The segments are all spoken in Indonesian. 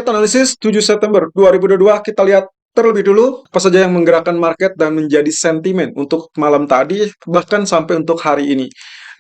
Market Analysis 7 September 2022, kita lihat terlebih dulu apa saja yang menggerakkan market dan menjadi sentimen untuk malam tadi, bahkan sampai untuk hari ini.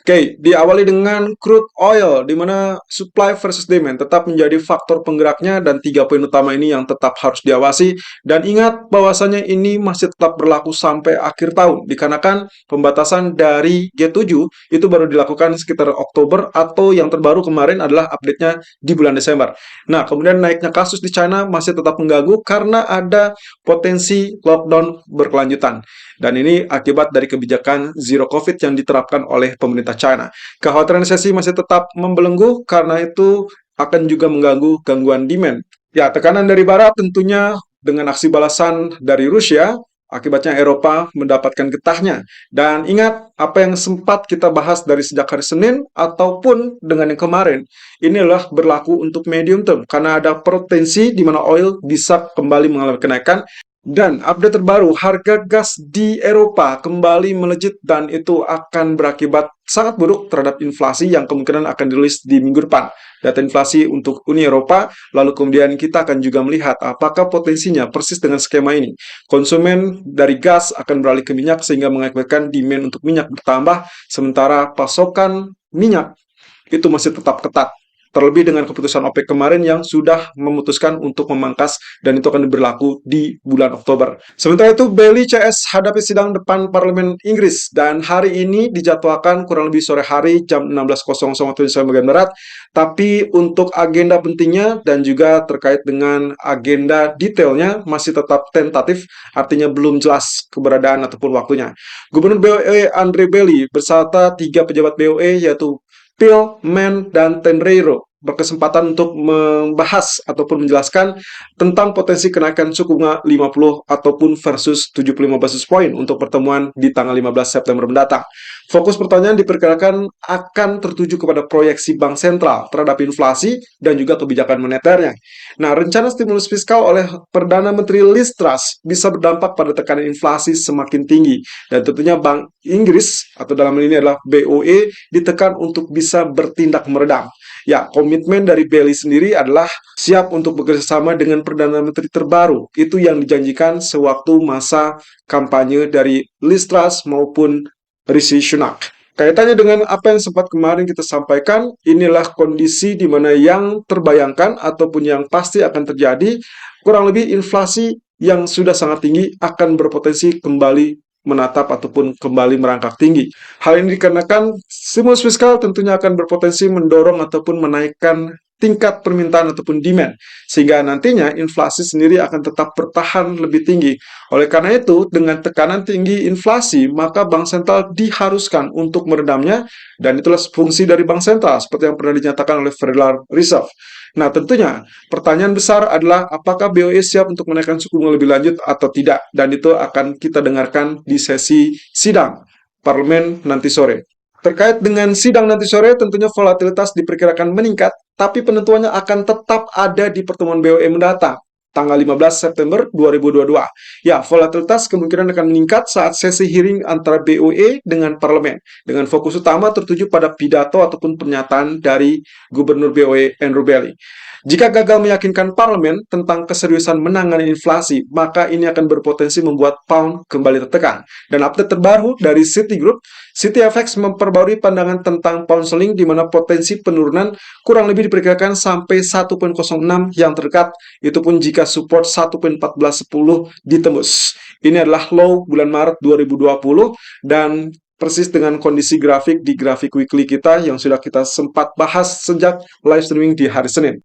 Oke, diawali dengan crude oil, di mana supply versus demand tetap menjadi faktor penggeraknya dan 3 poin utama ini yang tetap harus diawasi. Dan ingat bahwasanya ini masih tetap berlaku sampai akhir tahun, dikarenakan pembatasan dari G7 itu baru dilakukan sekitar Oktober, atau yang terbaru kemarin adalah update-nya di bulan Desember. Nah, kemudian naiknya kasus di China masih tetap mengganggu karena ada potensi lockdown berkelanjutan. Dan ini akibat dari kebijakan zero COVID yang diterapkan oleh pemerintah China. Kekhawatiran resesi masih tetap membelenggu karena itu akan juga mengganggu gangguan demand. Ya, tekanan dari barat tentunya dengan aksi balasan dari Rusia, akibatnya Eropa mendapatkan getahnya. Dan ingat apa yang sempat kita bahas dari sejak hari Senin ataupun dengan yang kemarin, inilah berlaku untuk medium term karena ada potensi di mana oil bisa kembali mengalami kenaikan. Dan update terbaru, harga gas di Eropa kembali melejit dan itu akan berakibat sangat buruk terhadap inflasi yang kemungkinan akan dirilis di minggu depan. Data inflasi untuk Uni Eropa, lalu kemudian kita akan juga melihat apakah potensinya persis dengan skema ini. Konsumen dari gas akan beralih ke minyak sehingga mengakibatkan demand untuk minyak bertambah, sementara pasokan minyak itu masih tetap ketat. Terlebih dengan keputusan OPEC kemarin yang sudah memutuskan untuk memangkas dan itu akan berlaku di bulan Oktober. Sementara itu, Bailey CS hadapi sidang depan Parlemen Inggris dan hari ini dijadwalkan kurang lebih sore hari jam 16.00 waktu Indonesia bagian Barat. Tapi untuk agenda pentingnya dan juga terkait dengan agenda detailnya masih tetap tentatif, artinya belum jelas keberadaan ataupun waktunya. Gubernur BOE Andre Bailey beserta 3 pejabat BOE yaitu Phil, Mann, dan Tenreiro berkesempatan untuk membahas ataupun menjelaskan tentang potensi kenaikan suku bunga 50 ataupun versus 75 basis point untuk pertemuan di tanggal 15 September mendatang. Fokus pertanyaan diperkirakan akan tertuju kepada proyeksi Bank Sentral terhadap inflasi dan juga kebijakan moneternya. Nah, rencana stimulus fiskal oleh Perdana Menteri Liz Truss bisa berdampak pada tekanan inflasi semakin tinggi. Dan tentunya Bank Inggris, atau dalam hal ini adalah BOE, ditekan untuk bisa bertindak meredam. Ya, komitmen dari Bailey sendiri adalah siap untuk bekerjasama dengan Perdana Menteri terbaru. Itu yang dijanjikan sewaktu masa kampanye dari Liz Truss maupun Rishi Sunak. Kaitannya dengan apa yang sempat kemarin kita sampaikan, inilah kondisi di mana yang terbayangkan ataupun yang pasti akan terjadi, kurang lebih inflasi yang sudah sangat tinggi akan berpotensi kembali menatap ataupun kembali merangkak tinggi. Hal ini dikarenakan stimulus fiskal tentunya akan berpotensi mendorong ataupun menaikkan tingkat permintaan ataupun demand, sehingga nantinya inflasi sendiri akan tetap bertahan lebih tinggi. Oleh karena itu, dengan tekanan tinggi inflasi, maka Bank Sentral diharuskan untuk meredamnya, dan itulah fungsi dari Bank Sentral, seperti yang pernah dinyatakan oleh Federal Reserve. Nah, tentunya pertanyaan besar adalah apakah BOE siap untuk menaikkan suku bunga lebih lanjut atau tidak, dan itu akan kita dengarkan di sesi sidang parlemen nanti sore. Terkait dengan sidang nanti sore, tentunya volatilitas diperkirakan meningkat, tapi penentuannya akan tetap ada di pertemuan BOE mendatang, tanggal 15 September 2022. Ya, volatilitas kemungkinan akan meningkat saat sesi hearing antara BOE dengan parlemen, dengan fokus utama tertuju pada pidato ataupun pernyataan dari Gubernur BOE Andrew Bailey. Jika gagal meyakinkan parlemen tentang keseriusan menangani inflasi, maka ini akan berpotensi membuat pound kembali tertekan. Dan update terbaru dari Citigroup, CityFX memperbarui pandangan tentang pound sterling di mana potensi penurunan kurang lebih diperkirakan sampai 1.06 yang terdekat, itu pun jika support 1.1410 ditembus. Ini adalah low bulan Maret 2020 dan persis dengan kondisi grafik di grafik weekly kita yang sudah kita sempat bahas sejak live streaming di hari Senin.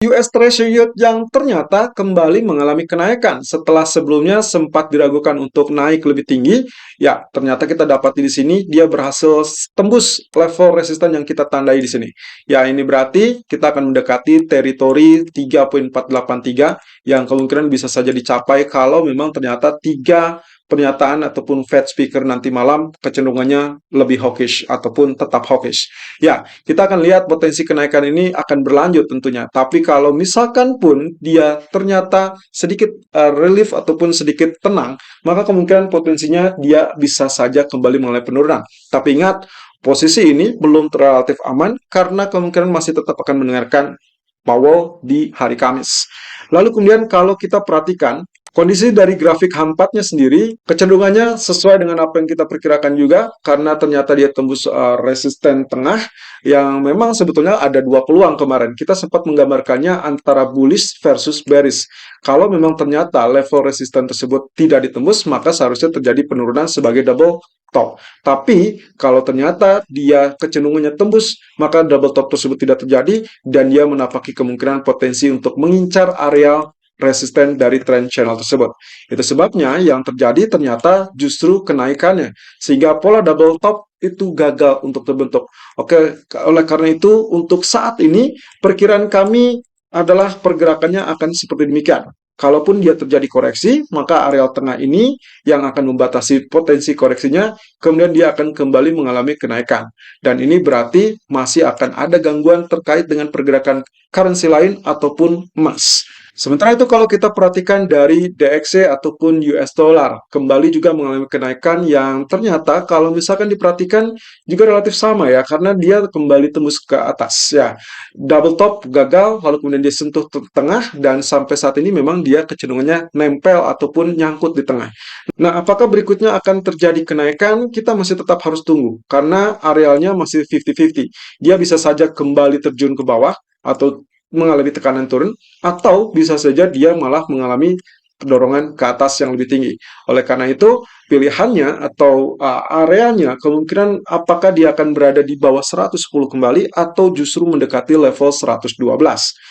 US Treasury Yield yang ternyata kembali mengalami kenaikan setelah sebelumnya sempat diragukan untuk naik lebih tinggi. Ya, ternyata kita dapati di sini dia berhasil tembus level resisten yang kita tandai di sini. Ya, ini berarti kita akan mendekati teritori 3.483 yang kemungkinan bisa saja dicapai kalau memang ternyata 3 pernyataan ataupun Fed speaker nanti malam kecenderungannya lebih hawkish ataupun tetap hawkish. Ya, kita akan lihat potensi kenaikan ini akan berlanjut tentunya. Tapi kalau misalkan pun dia ternyata sedikit relief ataupun sedikit tenang, maka kemungkinan potensinya dia bisa saja kembali mengalami penurunan. Tapi ingat, Posisi ini belum relatif aman karena kemungkinan masih tetap akan mendengarkan Powell di hari Kamis. Lalu kemudian kalau kita perhatikan, kondisi dari grafik H4-nya sendiri, kecenderungannya sesuai dengan apa yang kita perkirakan juga, karena ternyata dia tembus resisten tengah, yang memang sebetulnya ada dua peluang kemarin. Kita sempat menggambarkannya antara bullish versus bearish. Kalau memang ternyata level resisten tersebut tidak ditembus, maka seharusnya terjadi penurunan sebagai double top. Tapi kalau ternyata dia kecenderungannya tembus, maka double top tersebut tidak terjadi dan dia menapaki kemungkinan potensi untuk mengincar area resisten dari trend channel tersebut. Itu sebabnya yang terjadi ternyata justru kenaikannya, sehingga pola double top itu gagal untuk terbentuk. Oke, oleh karena itu untuk saat ini perkiraan kami adalah pergerakannya akan seperti demikian. Kalaupun dia terjadi koreksi, maka areal tengah ini yang akan membatasi potensi koreksinya, kemudian dia akan kembali mengalami kenaikan. Dan ini berarti masih akan ada gangguan terkait dengan pergerakan currency lain ataupun emas. Sementara itu kalau kita perhatikan dari DXY ataupun US dollar, kembali juga mengalami kenaikan yang ternyata kalau misalkan diperhatikan juga relatif sama ya, karena dia kembali tembus ke atas ya. Double top gagal, lalu kemudian dia sentuh tengah, dan sampai saat ini memang dia kecenderungannya nempel ataupun nyangkut di tengah. Nah, apakah berikutnya akan terjadi kenaikan? Kita masih tetap harus tunggu, karena arealnya masih 50-50. Dia bisa saja kembali terjun ke bawah, atau mengalami tekanan turun, atau bisa saja dia malah mengalami dorongan ke atas yang lebih tinggi. Oleh karena itu, pilihannya atau areanya kemungkinan apakah dia akan berada di bawah 110 kembali atau justru mendekati level 112.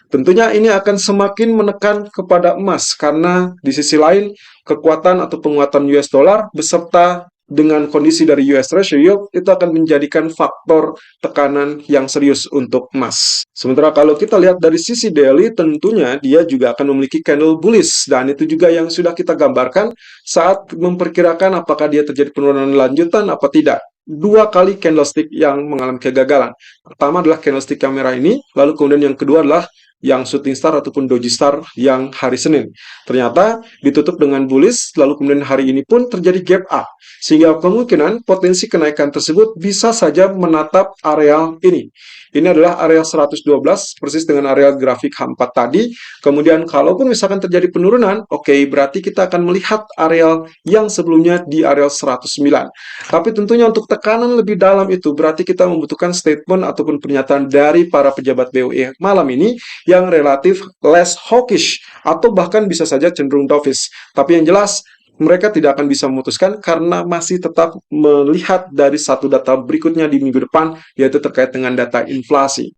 Tentunya ini akan semakin menekan kepada emas karena di sisi lain kekuatan atau penguatan US dollar beserta dengan kondisi dari US Treasury Yield itu akan menjadikan faktor tekanan yang serius untuk emas. Sementara kalau kita lihat dari sisi daily, tentunya dia juga akan memiliki candle bullish, dan itu juga yang sudah kita gambarkan saat memperkirakan apakah dia terjadi penurunan lanjutan apa tidak. Dua kali candlestick yang mengalami kegagalan. Pertama adalah candlestick yang merah ini, lalu kemudian yang kedua adalah yang shooting star ataupun doji star yang hari Senin. Ternyata ditutup dengan bullish, lalu kemudian hari ini pun terjadi gap up. Sehingga kemungkinan potensi kenaikan tersebut bisa saja menatap areal ini. Ini adalah area 112, persis dengan area grafik H4 tadi. Kemudian kalaupun misalkan terjadi penurunan, oke, berarti kita akan melihat areal yang sebelumnya di area 109. Tapi tentunya untuk tekanan lebih dalam itu, berarti kita membutuhkan statement ataupun pernyataan dari para pejabat BOE malam ini yang relatif less hawkish, atau bahkan bisa saja cenderung dovish. Tapi yang jelas, mereka tidak akan bisa memutuskan karena masih tetap melihat dari satu data berikutnya di minggu depan, yaitu terkait dengan data inflasi.